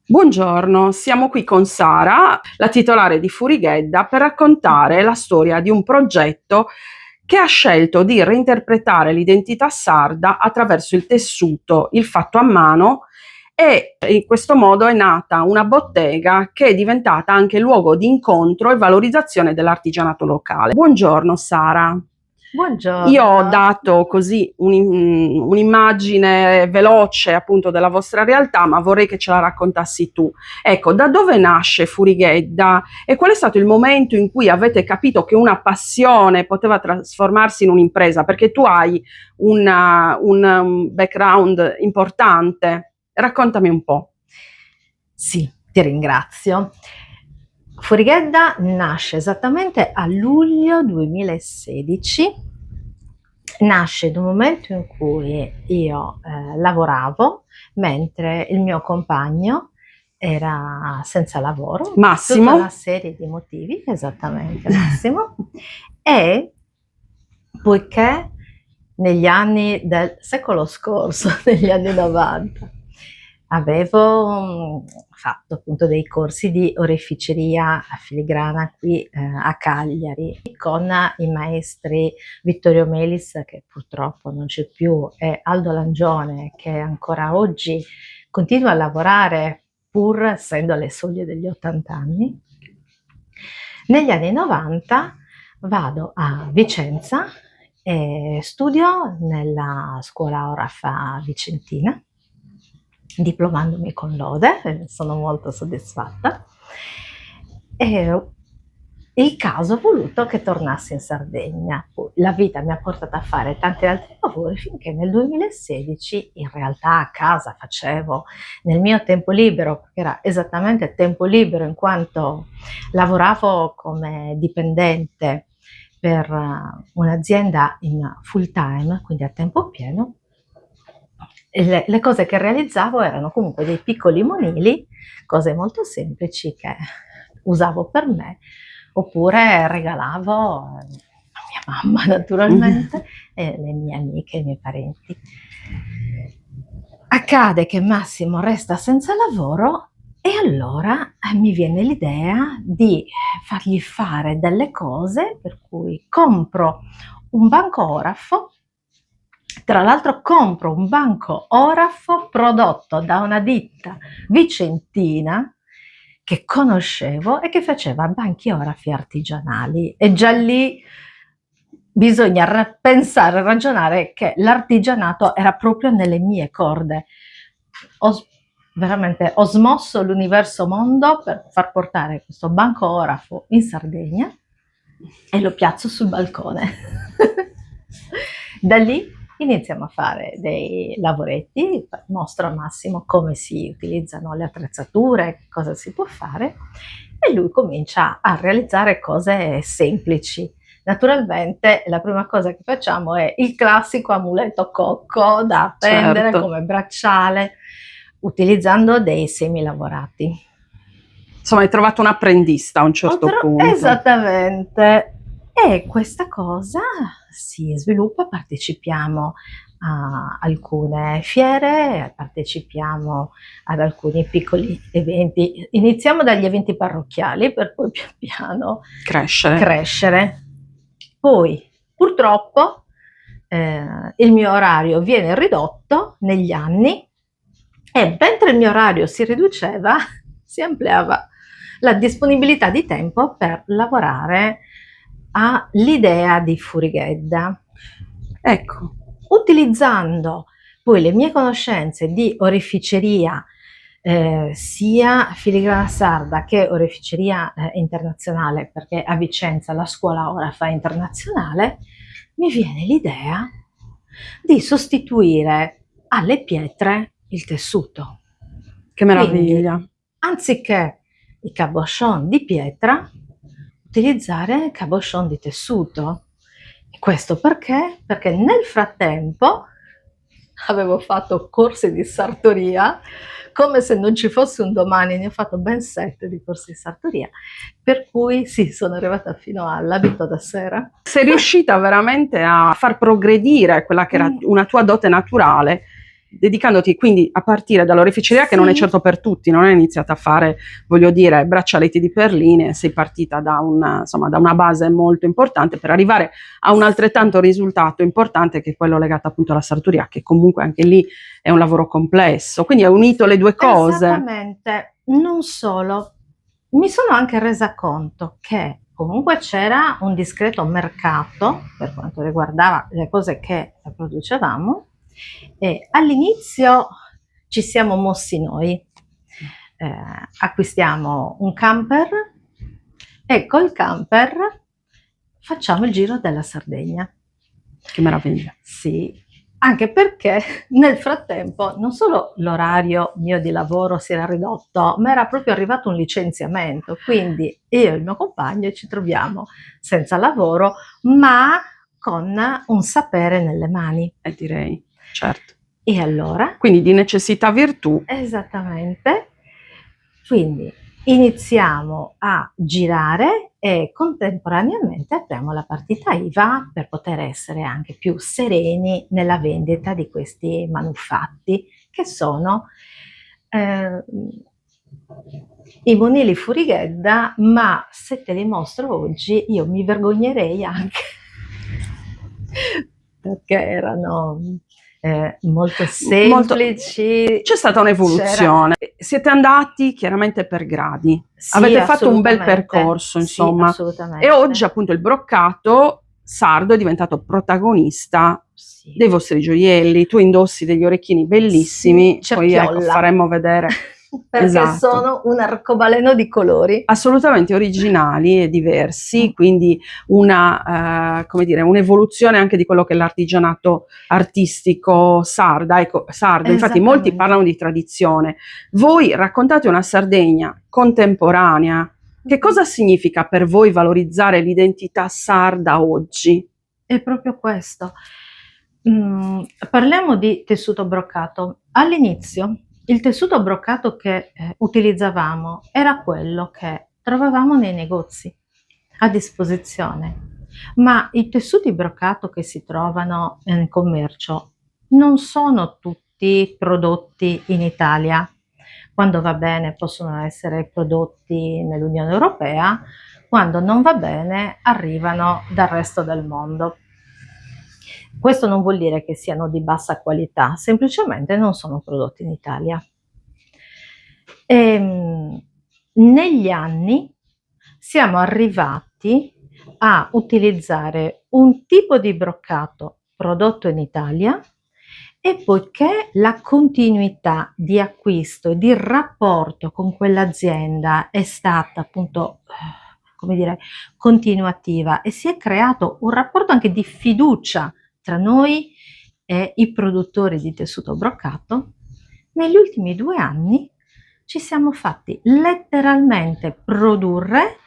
Buongiorno, siamo qui con Sara, la titolare di Furighedda, per raccontare la storia di un progetto che ha scelto di reinterpretare l'identità sarda attraverso il tessuto, il fatto a mano, e in questo modo è nata una bottega che è diventata anche luogo di incontro e valorizzazione dell'artigianato locale. Buongiorno Sara. Io ho Buongiorno. dato così un'immagine veloce appunto della vostra realtà, ma vorrei che ce la raccontassi tu. Ecco, da dove nasce Furighedda e qual è stato il momento in cui avete capito che una passione poteva trasformarsi in un'impresa? Perché tu hai un background importante. Raccontami un po'. Sì, ti ringrazio. Furighedda nasce esattamente a luglio 2016. Nasce in un momento in cui io lavoravo mentre il mio compagno era senza lavoro, per tutta una Massimo? serie di motivi, esattamente Massimo, e poiché negli anni del secolo scorso, negli anni 90, avevo fatto appunto dei corsi di oreficeria a filigrana qui a Cagliari con i maestri Vittorio Melis, che purtroppo non c'è più, e Aldo Langione, che ancora oggi continua a lavorare pur essendo alle soglie degli 80 anni. Negli anni 90 vado a Vicenza e studio nella scuola Orafa Vicentina, diplomandomi con lode, sono molto soddisfatta. E il caso ha voluto che tornassi in Sardegna. Poi la vita mi ha portato a fare tanti altri lavori finché nel 2016 in realtà a casa facevo nel mio tempo libero, perché era esattamente tempo libero in quanto lavoravo come dipendente per un'azienda in full time, quindi a tempo pieno. Le cose che realizzavo erano comunque dei piccoli monili, cose molto semplici che usavo per me, oppure regalavo a mia mamma naturalmente, e le mie amiche, i miei parenti. Accade che Massimo resta senza lavoro e allora mi viene l'idea di fargli fare delle cose, per cui compro un banco orafo. Tra l'altro compro un banco orafo prodotto da una ditta vicentina che conoscevo e che faceva banchi orafi artigianali, e già lì bisogna pensare e ragionare che l'artigianato era proprio nelle mie corde. Veramente ho smosso l'universo mondo per far portare questo banco orafo in Sardegna e lo piazzo sul balcone. Da lì iniziamo a fare dei lavoretti, mostro a Massimo come si utilizzano le attrezzature, cosa si può fare, e lui comincia a realizzare cose semplici. Naturalmente la prima cosa che facciamo è il classico amuleto cocco da appendere Certo. come bracciale, utilizzando dei semi lavorati. Insomma, hai trovato un apprendista a un certo punto. Esattamente. E questa cosa si sviluppa, partecipiamo a alcune fiere, partecipiamo ad alcuni piccoli eventi. Iniziamo dagli eventi parrocchiali per poi pian piano Crescere. crescere. Poi, purtroppo, il mio orario viene ridotto negli anni e mentre il mio orario si riduceva, si ampliava la disponibilità di tempo per lavorare all'idea di Furighedda, Ecco. utilizzando poi le mie conoscenze di oreficeria, sia filigrana sarda che oreficeria internazionale, perché a Vicenza la scuola ora fa internazionale, mi viene l'idea di sostituire alle pietre il tessuto. Che Quindi, meraviglia. anziché i cabochon di pietra, utilizzare cabochon di tessuto. E questo perché? Perché nel frattempo avevo fatto corsi di sartoria, come se non ci fosse un domani, ne ho fatto ben 7 di corsi di sartoria, per cui sì, sono arrivata fino all'abito da sera. Sei riuscita veramente a far progredire quella che era una tua dote naturale dedicandoti quindi a partire dall'oreficeria, che non è Sì. certo per tutti, non è iniziata a fare, voglio dire, braccialetti di perline, sei partita da una base molto importante per arrivare a un altrettanto risultato importante, che è quello legato appunto alla sartoria, che comunque anche lì è un lavoro complesso. Quindi hai unito le due cose. Esattamente, non solo, mi sono anche resa conto che comunque c'era un discreto mercato per quanto riguardava le cose che producevamo, e all'inizio ci siamo mossi noi. Acquistiamo un camper e col camper facciamo il giro della Sardegna. Che meraviglia. Sì, anche perché nel frattempo non solo l'orario mio di lavoro si era ridotto, ma era proprio arrivato un licenziamento, quindi io e il mio compagno ci troviamo senza lavoro, ma con un sapere nelle mani. Direi, certo. E allora? Quindi di necessità virtù. Esattamente. Quindi iniziamo a girare e contemporaneamente apriamo la partita IVA per poter essere anche più sereni nella vendita di questi manufatti, che sono i monili Furighedda, ma se te li mostro oggi io mi vergognerei anche perché erano molto semplici. C'è stata un'evoluzione. Siete andati chiaramente per gradi. Sì, avete fatto un bel assolutamente. percorso, Sì, insomma. assolutamente. E oggi appunto il broccato sardo è diventato protagonista Sì. dei vostri gioielli. Tu indossi degli orecchini bellissimi, Sì, poi ecco, cerchiolla. faremo vedere. Perché Esatto. sono un arcobaleno di colori. Assolutamente originali e diversi, quindi una, come dire, un'evoluzione anche di quello che è l'artigianato artistico sardo. Infatti molti Esattamente. parlano di tradizione. Voi raccontate una Sardegna contemporanea. Che cosa significa per voi valorizzare l'identità sarda oggi? È proprio questo. Parliamo di tessuto broccato. All'inizio il tessuto broccato che utilizzavamo era quello che trovavamo nei negozi a disposizione, ma i tessuti broccato che si trovano in commercio non sono tutti prodotti in Italia. Quando va bene possono essere prodotti nell'Unione Europea, quando non va bene arrivano dal resto del mondo. Questo non vuol dire che siano di bassa qualità, semplicemente non sono prodotti in Italia. Negli anni siamo arrivati a utilizzare un tipo di broccato prodotto in Italia, e poiché la continuità di acquisto e di rapporto con quell'azienda è stata appunto, come dire, continuativa, e si è creato un rapporto anche di fiducia tra noi e i produttori di tessuto broccato, negli ultimi 2 anni ci siamo fatti letteralmente produrre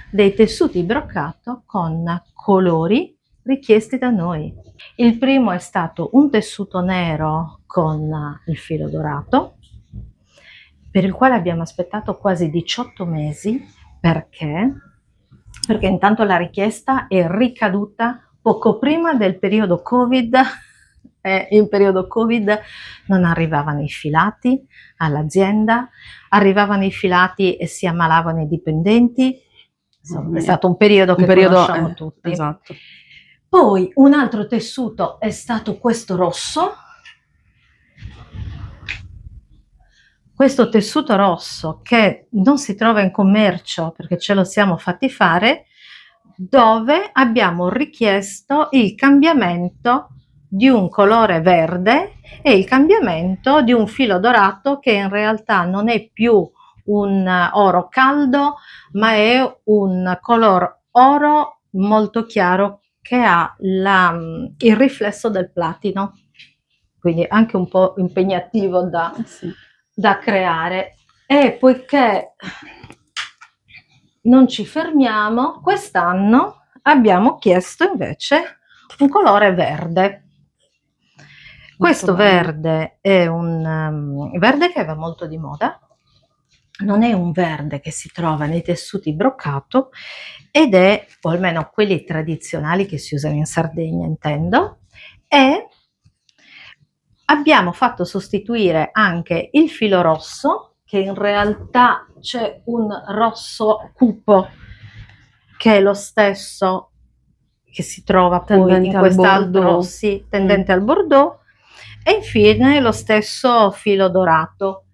dei tessuti broccato con colori richiesti da noi. Il primo è stato un tessuto nero con il filo dorato, per il quale abbiamo aspettato quasi 18 mesi, perché intanto la richiesta è ricaduta poco prima del periodo Covid, e in periodo Covid non arrivavano i filati all'azienda, arrivavano i filati e si ammalavano i dipendenti. Insomma, è stato un periodo che conosciamo tutti. Esatto. Poi un altro tessuto è stato questo rosso. Questo tessuto rosso che non si trova in commercio perché ce lo siamo fatti fare, dove abbiamo richiesto il cambiamento di un colore verde e il cambiamento di un filo dorato, che in realtà non è più un oro caldo, ma è un color oro molto chiaro che ha il riflesso del platino, quindi anche un po' impegnativo da creare. E poiché non ci fermiamo, quest'anno abbiamo chiesto invece un colore verde. Questo verde è un verde che va molto di moda, non è un verde che si trova nei tessuti broccato, ed è, o almeno quelli tradizionali che si usano in Sardegna intendo, è Abbiamo fatto sostituire anche il filo rosso, che in realtà c'è un rosso cupo che è lo stesso che si trova poi Tendente in al quest'altro, bordeaux. sì, tendente al bordeaux, e infine lo stesso filo dorato.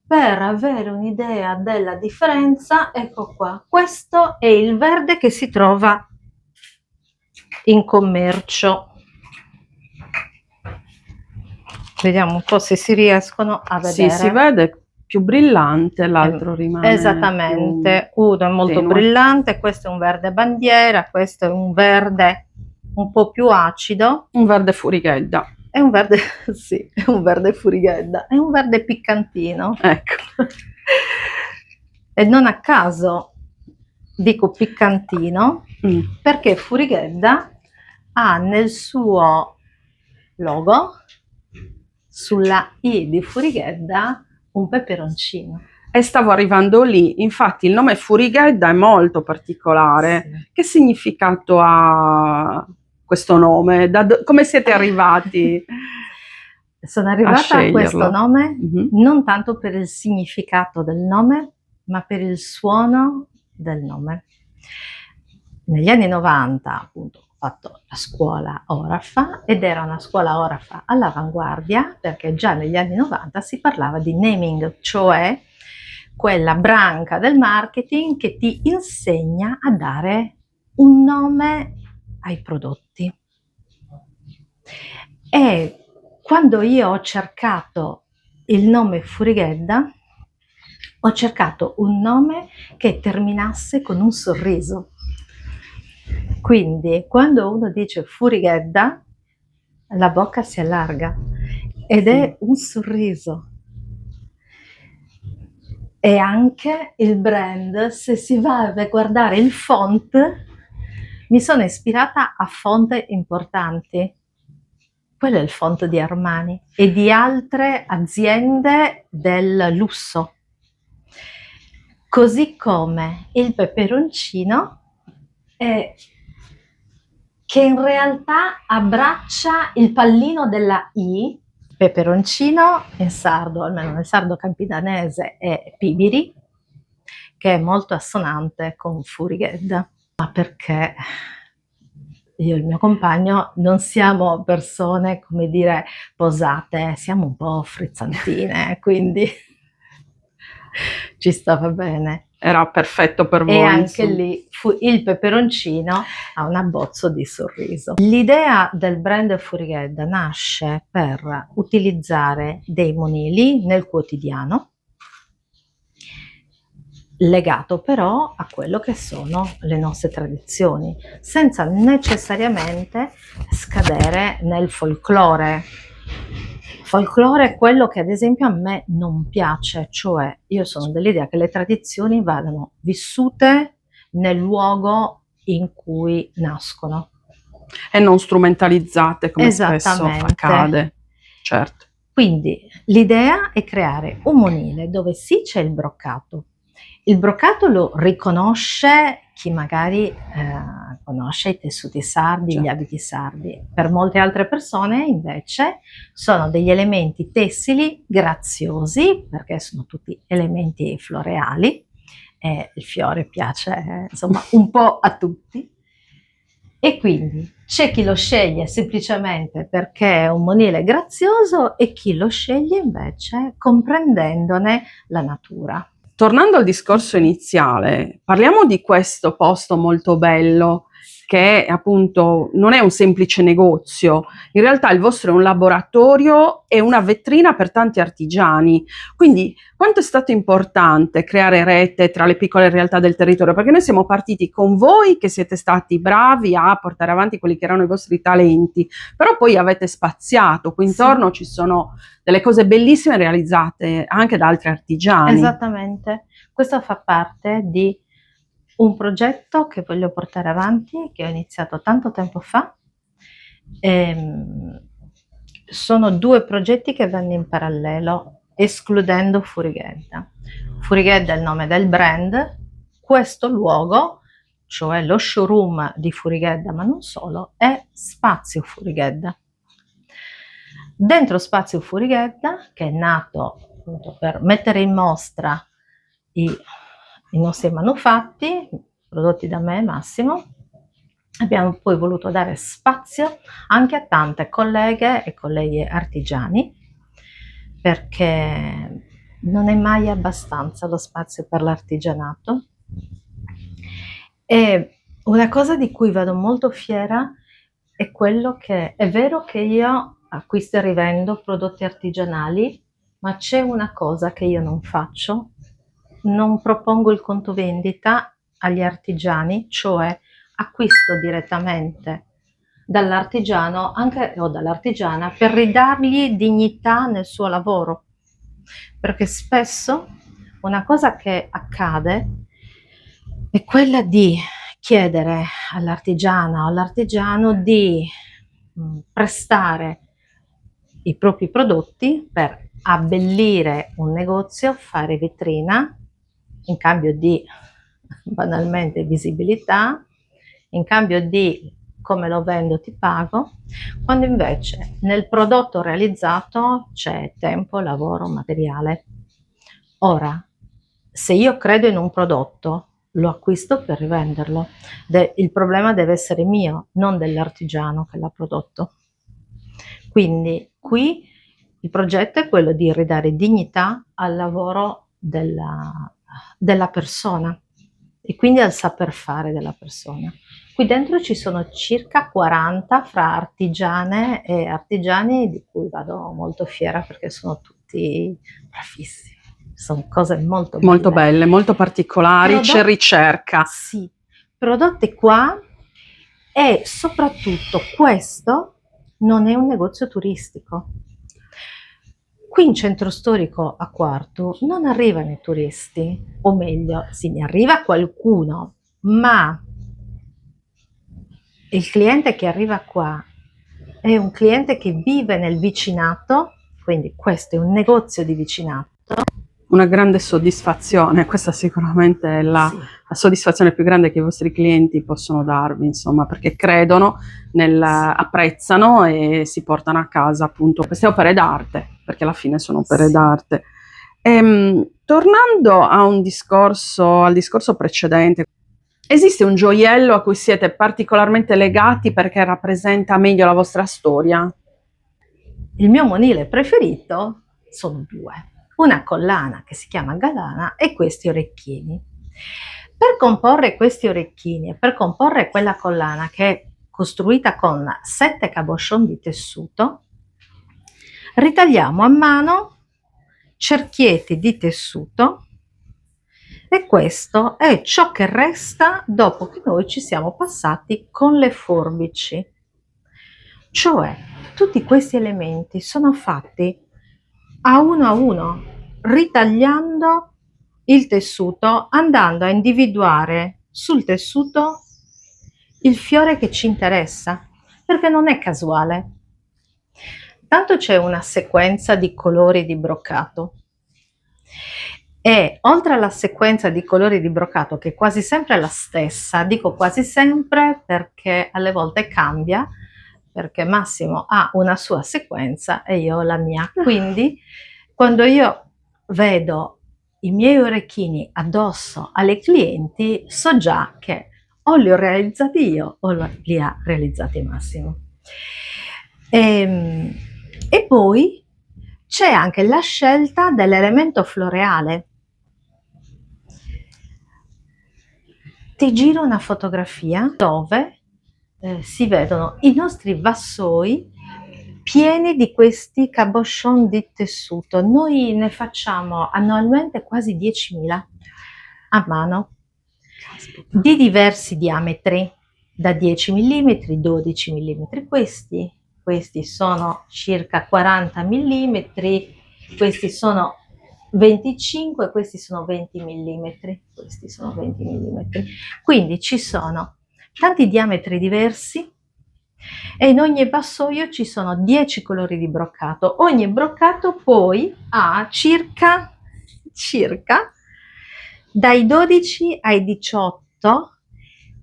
Per avere un'idea della differenza, ecco qua, questo è il verde che si trova in commercio. Vediamo un po' se si riescono a vedere. Sì, si vede più brillante, l'altro rimane Esattamente, uno è molto tenue. brillante, questo è un verde bandiera, questo è un verde un po' più acido, Un verde furighella. è un verde, sì, è un verde furighella, è un verde piccantino. Ecco. E non a caso dico piccantino, perché Furighella ha nel suo logo, sulla I di Furighella, un peperoncino. E stavo arrivando lì, infatti il nome Furighella è molto particolare. Sì. Che significato ha questo nome? Come siete arrivati Sono a arrivata a questo sceglierlo? nome Mhm. non tanto per il significato del nome, ma per il suono del nome. Negli anni 90, appunto, ho fatto la scuola Orafa ed era una scuola Orafa all'avanguardia, perché già negli anni 90 si parlava di naming, cioè quella branca del marketing che ti insegna a dare un nome ai prodotti. E quando io ho cercato il nome Furighella, ho cercato un nome che terminasse con un sorriso. Quindi quando uno dice Furighella, la bocca si allarga ed è un sorriso. E anche il brand, se si va a guardare il font, mi sono ispirata a font importanti. Quello è il font di Armani e di altre aziende del lusso. Così come il peperoncino, che in realtà abbraccia il pallino della I. Peperoncino in sardo, almeno nel sardo campidanese, è pibiri, che è molto assonante con Furighella. Ma perché io e il mio compagno non siamo persone, come dire, posate, siamo un po' frizzantine, quindi ci stava bene. Era perfetto per voi. E anche insomma. lì il peperoncino ha un abbozzo di sorriso. L'idea del brand Furighella nasce per utilizzare dei monili nel quotidiano, legato però a quello che sono le nostre tradizioni, senza necessariamente scadere nel folklore. Folklore è quello che ad esempio a me non piace, cioè io sono dell'idea che le tradizioni vadano vissute nel luogo in cui nascono. E non strumentalizzate come spesso Esattamente. accade. Certo. Quindi l'idea è creare un monile dove sì c'è il broccato. Il broccato lo riconosce chi magari conosce i tessuti sardi, Certo. gli abiti sardi. Per molte altre persone invece sono degli elementi tessili graziosi, perché sono tutti elementi floreali, e il fiore piace insomma un po' a tutti. E quindi c'è chi lo sceglie semplicemente perché è un monile grazioso e chi lo sceglie invece comprendendone la natura. Tornando al discorso iniziale, parliamo di questo posto molto bello che appunto non è un semplice negozio, in realtà il vostro è un laboratorio e una vetrina per tanti artigiani. Quindi quanto è stato importante creare rete tra le piccole realtà del territorio? Perché noi siamo partiti con voi che siete stati bravi a portare avanti quelli che erano i vostri talenti, però poi avete spaziato, qui intorno ci sono delle cose bellissime realizzate anche da altri artigiani. Esattamente, questo fa parte di un progetto che voglio portare avanti, che ho iniziato tanto tempo fa. Sono due progetti che vanno in parallelo, escludendo Furighella. Furighella è il nome del brand, questo luogo, cioè lo showroom di Furighella, ma non solo, è Spazio Furighella. Dentro Spazio Furighetta, che è nato appunto per mettere in mostra i nostri manufatti, prodotti da me, Massimo, abbiamo poi voluto dare spazio anche a tante colleghe e colleghi artigiani, perché non è mai abbastanza lo spazio per l'artigianato. E una cosa di cui vado molto fiera è quello che è vero che io acquisto e rivendo prodotti artigianali, ma c'è una cosa che io non faccio: non propongo il conto vendita agli artigiani, cioè acquisto direttamente dall'artigiano anche, o dall'artigiana, per ridargli dignità nel suo lavoro, perché spesso una cosa che accade è quella di chiedere all'artigiana o all'artigiano di prestare i propri prodotti per abbellire un negozio, fare vetrina in cambio di banalmente visibilità, in cambio di come lo vendo ti pago, quando invece nel prodotto realizzato c'è tempo, lavoro, materiale. Ora, se io credo in un prodotto, lo acquisto per rivenderlo. Il problema deve essere mio, non dell'artigiano che l'ha prodotto. Quindi qui il progetto è quello di ridare dignità al lavoro della persona e quindi al saper fare della persona. Qui dentro ci sono circa 40 fra artigiane e artigiani, di cui vado molto fiera perché sono tutti bravissimi. Sono cose molto belle. Molto belle, molto particolari, c'è ricerca. Sì, prodotte qua, e soprattutto questo non è un negozio turistico. Qui in centro storico a Quartu non arrivano i turisti, o meglio, sì, ne arriva qualcuno, ma il cliente che arriva qua è un cliente che vive nel vicinato, quindi questo è un negozio di vicinato. Una grande soddisfazione, questa sicuramente è la soddisfazione più grande che i vostri clienti possono darvi, insomma, perché credono, apprezzano e si portano a casa appunto queste opere d'arte, perché alla fine sono opere d'arte. Tornando al discorso precedente, esiste un gioiello a cui siete particolarmente legati perché rappresenta meglio la vostra storia? Il mio monile preferito sono due: una collana che si chiama Galana e questi orecchini. Per comporre questi orecchini e per comporre quella collana, che è costruita con 7 cabochon di tessuto, ritagliamo a mano cerchietti di tessuto, e questo è ciò che resta dopo che noi ci siamo passati con le forbici. Cioè, tutti questi elementi sono fatti a uno, ritagliando il tessuto, andando a individuare sul tessuto il fiore che ci interessa, perché non è casuale. Tanto c'è una sequenza di colori di broccato, e oltre alla sequenza di colori di broccato, che è quasi sempre la stessa, dico quasi sempre perché alle volte cambia, perché Massimo ha una sua sequenza e io ho la mia, quindi quando io vedo i miei orecchini addosso alle clienti so già che o li ho realizzati io o li ha realizzati Massimo. E poi c'è anche la scelta dell'elemento floreale. Ti giro una fotografia dove si vedono i nostri vassoi pieni di questi cabochon di tessuto. Noi ne facciamo annualmente quasi 10.000 a mano, di diversi diametri, da 10 mm, 12 mm. Questi sono circa 40 mm, questi sono 25, questi sono 20 mm, questi sono 20 mm. Quindi ci sono tanti diametri diversi e in ogni vassoio ci sono 10 colori di broccato. Ogni broccato poi ha circa dai 12 ai 18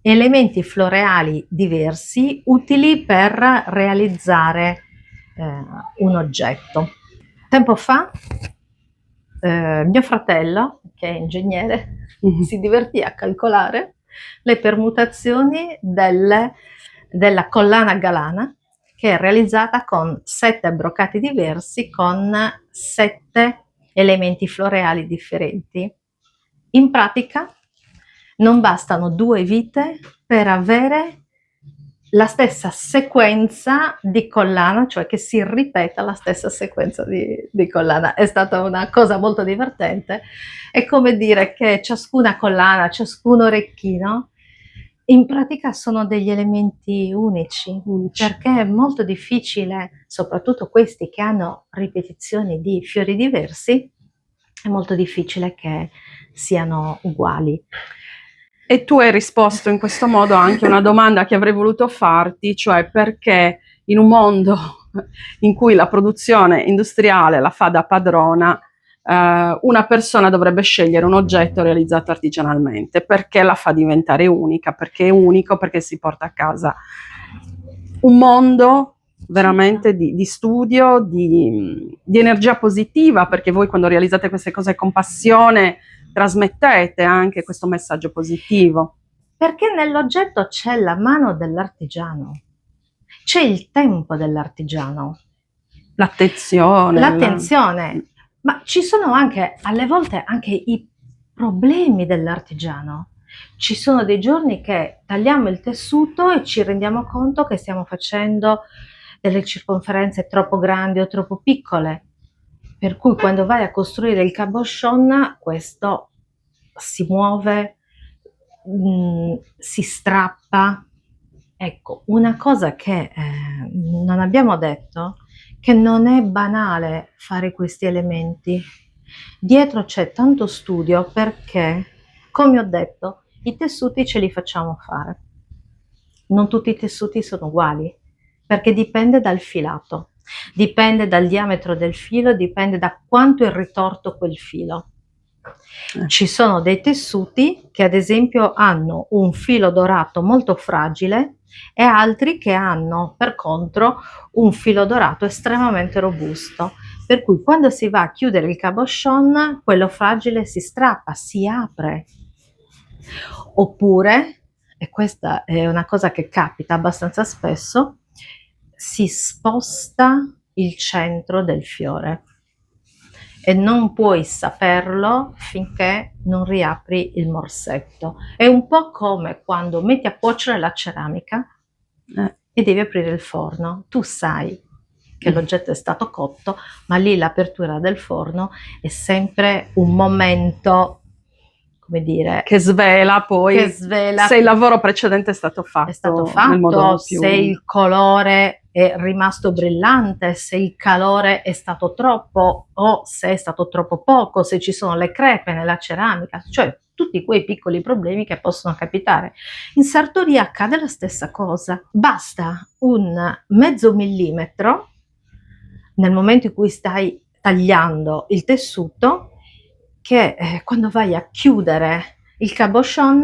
elementi floreali diversi utili per realizzare un oggetto. Tempo fa mio fratello, che è ingegnere, si divertì a calcolare le permutazioni della collana galana, che è realizzata con 7 brocati diversi, con 7 elementi floreali differenti. In pratica non bastano 2 vite per avere la stessa sequenza di collana, cioè che si ripeta la stessa sequenza di collana. È stata una cosa molto divertente. È come dire che ciascuna collana, ciascun orecchino, in pratica sono degli elementi unici, perché è molto difficile, soprattutto questi che hanno ripetizioni di fiori diversi, è molto difficile che siano uguali. E tu hai risposto in questo modo anche a una domanda che avrei voluto farti, cioè perché in un mondo in cui la produzione industriale la fa da padrona, una persona dovrebbe scegliere un oggetto realizzato artigianalmente, perché la fa diventare unica, perché è unico, perché si porta a casa un mondo veramente di studio, di energia positiva, perché voi quando realizzate queste cose con passione trasmettete anche questo messaggio positivo. Perché nell'oggetto c'è la mano dell'artigiano, c'è il tempo dell'artigiano, L'attenzione. ma ci sono anche, alle volte, anche i problemi dell'artigiano. Ci sono dei giorni che tagliamo il tessuto e ci rendiamo conto che stiamo facendo delle circonferenze troppo grandi o troppo piccole, per cui quando vai a costruire il cabochon questo si muove, si strappa. Ecco, una cosa che non abbiamo detto, che non è banale fare questi elementi. Dietro c'è tanto studio perché, come ho detto, i tessuti ce li facciamo fare. Non tutti i tessuti sono uguali, perché dipende dal filato, dipende dal diametro del filo, dipende da quanto è ritorto quel filo. Ci sono dei tessuti che ad esempio hanno un filo dorato molto fragile e altri che hanno per contro un filo dorato estremamente robusto, per cui quando si va a chiudere il cabochon quello fragile si strappa, si apre. Oppure, e questa è una cosa che capita abbastanza spesso, si sposta il centro del fiore e non puoi saperlo finché non riapri il morsetto. È un po' come quando metti a cuocere la ceramica e devi aprire il forno. Tu sai che l'oggetto è stato cotto, ma lì l'apertura del forno è sempre un momento, come dire, che svela poi se il lavoro precedente è stato fatto nel modo più... se il colore è rimasto brillante, se il calore è stato troppo o se è stato troppo poco, se ci sono le crepe nella ceramica, cioè tutti quei piccoli problemi che possono capitare. In sartoria accade la stessa cosa, basta un mezzo millimetro nel momento in cui stai tagliando il tessuto che quando vai a chiudere il cabochon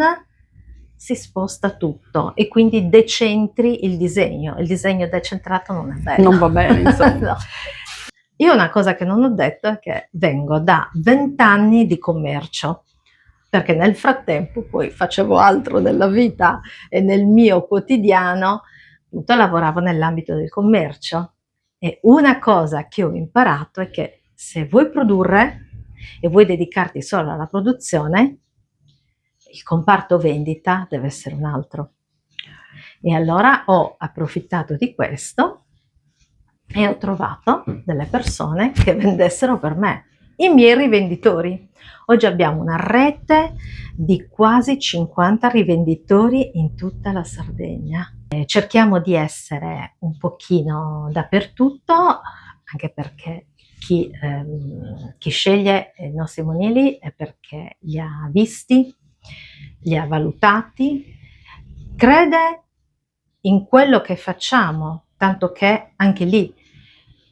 si sposta tutto e quindi decentri il disegno decentrato non è bello. Non va bene, insomma. No. Io una cosa che non ho detto è che vengo da 20 anni di commercio, perché nel frattempo poi facevo altro nella vita e nel mio quotidiano lavoravo nell'ambito del commercio. E una cosa che ho imparato è che se vuoi produrre e vuoi dedicarti solo alla produzione, il comparto vendita deve essere un altro. E allora ho approfittato di questo e ho trovato delle persone che vendessero per me, i miei rivenditori. Oggi abbiamo una rete di quasi 50 rivenditori in tutta la Sardegna. Cerchiamo di essere un pochino dappertutto, anche perché chi sceglie i nostri monili è perché li ha visti, li ha valutati, crede in quello che facciamo, tanto che anche lì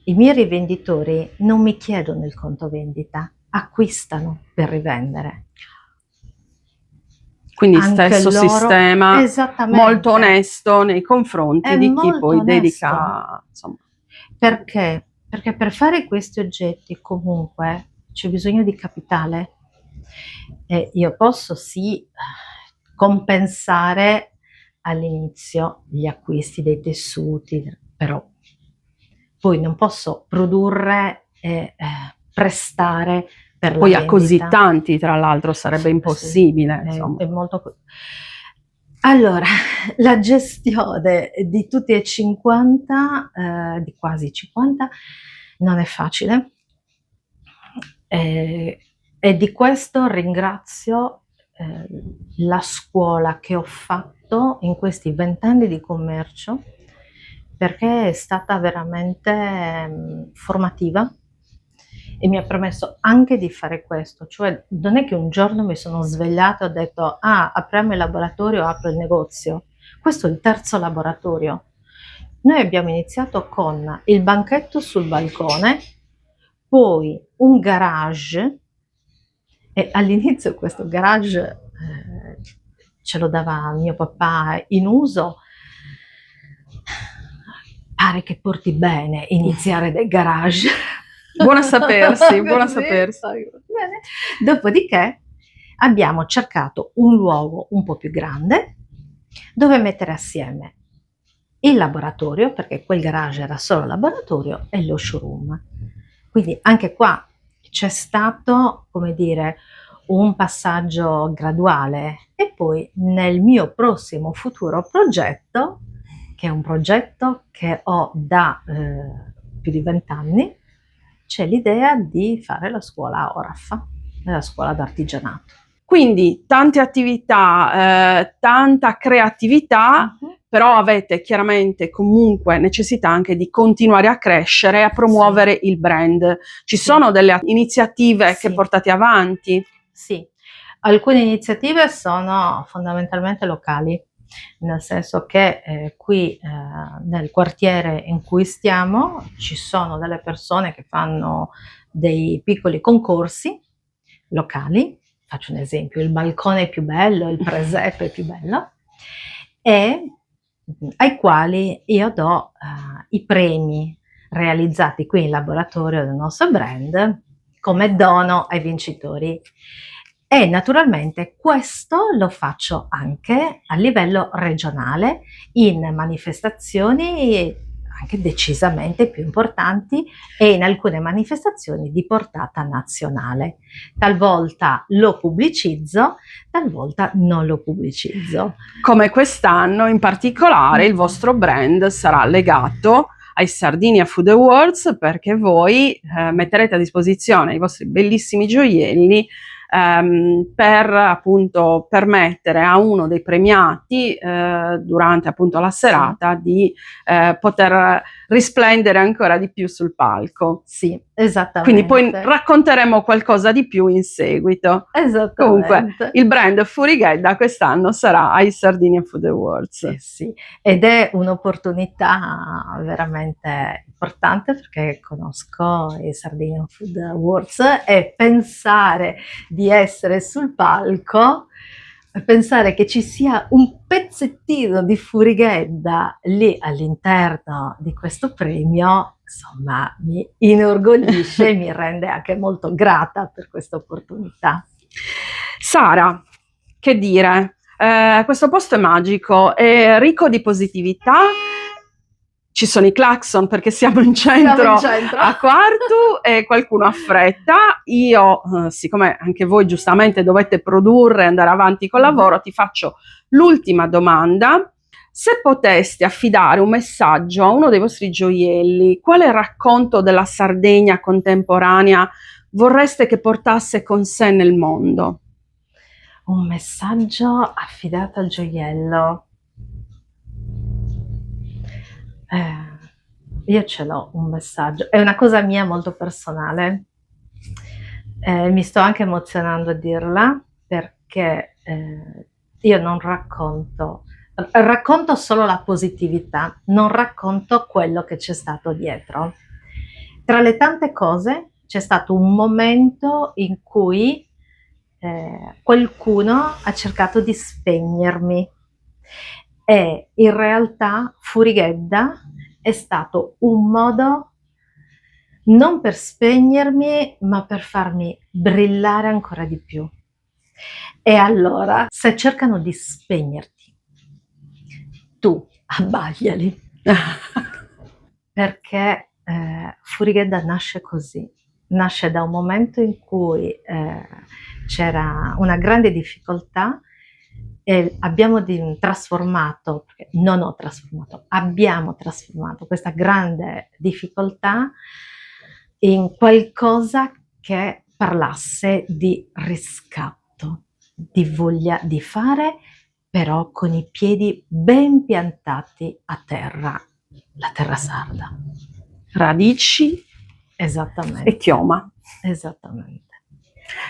i miei rivenditori non mi chiedono il conto vendita, acquistano per rivendere. Quindi anche stesso loro, sistema molto onesto nei confronti di chi poi dedica, insomma. Perché? Perché per fare questi oggetti comunque c'è bisogno di capitale e io posso sì compensare all'inizio gli acquisti dei tessuti, però poi non posso produrre e prestare per la Poi a così vendita. tanti, tra l'altro, sarebbe Sì, impossibile, insomma. è molto allora, la gestione di tutti e 50, di quasi 50, non è facile. Ehm, e di questo ringrazio, la scuola che ho fatto in questi 20 anni di commercio, perché è stata veramente, formativa e mi ha permesso anche di fare questo. Cioè, non è che un giorno mi sono svegliata e ho detto: "Ah, apriamo il laboratorio, apro il negozio". Questo è il terzo laboratorio. Noi abbiamo iniziato con il banchetto sul balcone, poi un garage e all'inizio questo garage ce lo dava mio papà in uso. Pare che porti bene iniziare dai garage. Buono a sapersi, buono a Così, sapersi. bene. Dopodiché abbiamo cercato un luogo un po' più grande dove mettere assieme il laboratorio, perché quel garage era solo laboratorio, e lo showroom. Quindi anche qua c'è stato, come dire, un passaggio graduale e poi nel mio prossimo futuro progetto, che è un progetto che ho da più di 20 anni, c'è l'idea di fare la scuola ORAF, la scuola d'artigianato. Quindi tante attività, tanta creatività, Mhm. però avete chiaramente comunque necessità anche di continuare a crescere e a promuovere Sì, il brand. Ci sì, sono delle iniziative che sì, portate avanti? sì. Alcune iniziative sono fondamentalmente locali, nel senso che qui nel quartiere in cui stiamo ci sono delle persone che fanno dei piccoli concorsi locali, faccio un esempio, il balcone più bello, il presepe più bello, e ai quali io do i premi realizzati qui in laboratorio del nostro brand come dono ai vincitori. E naturalmente questo lo faccio anche a livello regionale in manifestazioni anche decisamente più importanti e in alcune manifestazioni di portata nazionale. Talvolta lo pubblicizzo, talvolta non lo pubblicizzo. Come quest'anno in particolare il Mm. vostro brand sarà legato ai Sardinia Food Awards perché voi metterete a disposizione i vostri bellissimi gioielli per appunto permettere a uno dei premiati durante appunto la Sì, serata di poter risplendere ancora di più sul palco. sì, Quindi poi esattamente. racconteremo qualcosa di più in seguito. Comunque, Esattamente. il brand Furighedda quest'anno sarà ai Sardinia Food Eh Awards. sì, ed è un'opportunità veramente importante perché conosco i Sardinian Food Awards e pensare di essere sul palco, pensare che ci sia un pezzettino di Furighedda lì all'interno di questo premio, insomma, mi inorgoglisce e mi rende anche molto grata per questa opportunità. Sara, che dire? Questo posto è magico, è ricco di positività. Ci sono i clacson perché siamo in Siamo in centro centro. a Quartu e qualcuno ha fretta. Io, siccome anche voi giustamente dovete produrre e andare avanti col lavoro, ti faccio l'ultima domanda. Se poteste affidare un messaggio a uno dei vostri gioielli, quale racconto della Sardegna contemporanea vorreste che portasse con sé nel mondo? Un messaggio affidato al gioiello. Io ce l'ho un messaggio, è una cosa mia molto personale. Mi sto anche emozionando a dirla perché io non racconto solo la positività, non racconto quello che c'è stato dietro. Tra le tante cose c'è stato un momento in cui qualcuno ha cercato di spegnermi e in realtà Furighedda è stato un modo non per spegnermi, ma per farmi brillare ancora di più. E allora, se cercano di spegnerti, tu abbagliali, perché Furighella nasce così, nasce da un momento in cui c'era una grande difficoltà e abbiamo trasformato, perché non ho trasformato, abbiamo trasformato questa grande difficoltà in qualcosa che parlasse di riscatto, di voglia di fare, però con i piedi ben piantati a terra, la terra sarda. Radici e Esattamente, chioma. esattamente.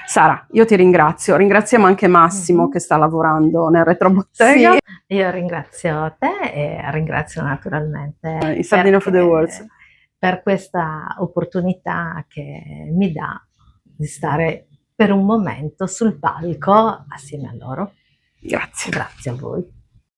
Sara, io ti ringraziamo anche Massimo che sta lavorando nel retrobottega. Sì, io ringrazio te e ringrazio naturalmente I Sardine of the World. per questa opportunità che mi dà di stare per un momento sul palco assieme a loro. Grazie. Grazie a voi.